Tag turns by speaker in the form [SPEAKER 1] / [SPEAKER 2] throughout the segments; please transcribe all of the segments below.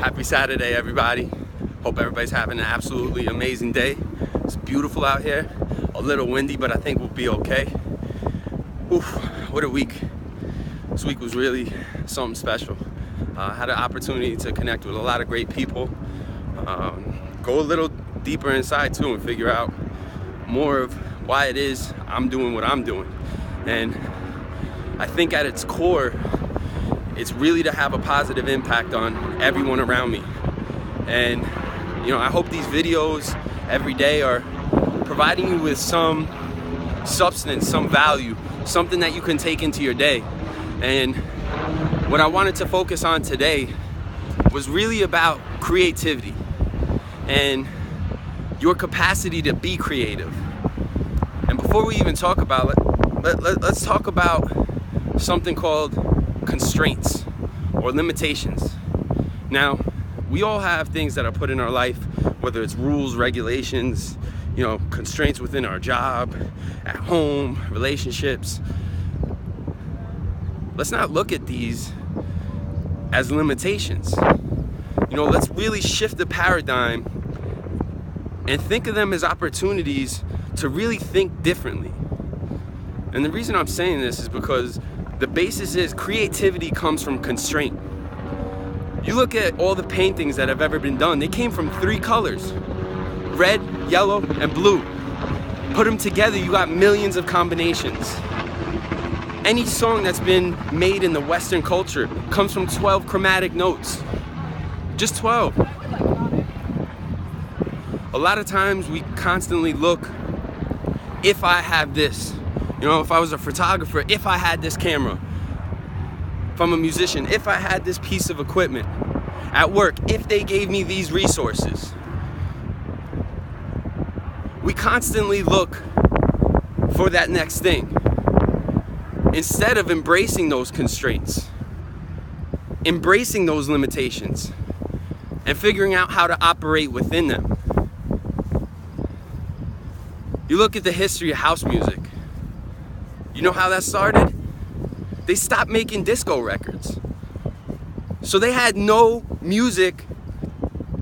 [SPEAKER 1] Happy Saturday, everybody. Hope everybody's having an absolutely amazing day. It's beautiful out here. A little windy, but I think we'll be okay. Oof, what a week. This week was really something special. I had an opportunity to connect with a lot of great people. Go a little deeper inside too and figure out more of why it is I'm doing what I'm doing. And I think at its core, it's really to have a positive impact on everyone around me. And I hope these videos every day are providing you with some substance, some value, something that you can take into your day. And what I wanted to focus on today was really about creativity and your capacity to be creative. And before we even talk about it, let's talk about something called constraints or limitations. Now, we all have things that are put in our life, whether it's rules, regulations, constraints within our job, at home, relationships. Let's not look at these as limitations. Let's really shift the paradigm and think of them as opportunities to really think differently. And the reason I'm saying this is because the basis is creativity comes from constraint. You look at all the paintings that have ever been done, they came from 3 colors: red, yellow, and blue. Put them together, you got millions of combinations. Any song that's been made in the Western culture comes from 12 chromatic notes. Just 12. A lot of times we constantly look, if I have this, if I was a photographer, if I had this camera. If I'm a musician, if I had this piece of equipment. At work, if they gave me these resources. We constantly look for that next thing instead of embracing those constraints, embracing those limitations, and figuring out how to operate within them. You look at the history of house music. You know how that started? They stopped making disco records. So they had no music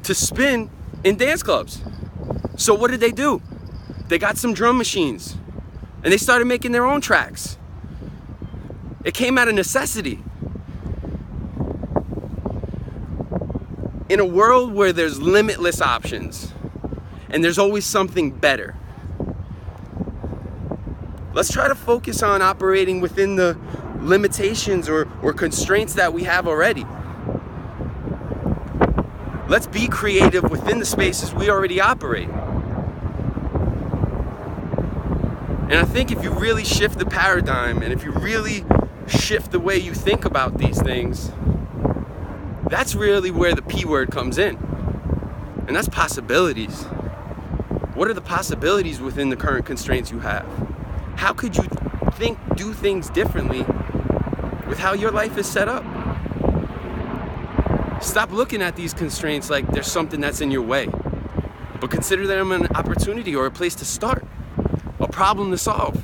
[SPEAKER 1] to spin in dance clubs. So what did they do? They got some drum machines and they started making their own tracks. It came out of necessity. In a world where there's limitless options and there's always something better, let's try to focus on operating within the limitations or constraints that we have already. Let's be creative within the spaces we already operate. And I think if you really shift the paradigm and if you really shift the way you think about these things, that's really where the P word comes in. And that's possibilities. What are the possibilities within the current constraints you have? How could you do things differently with how your life is set up? Stop looking at these constraints like there's something that's in your way, but consider them an opportunity or a place to start, a problem to solve.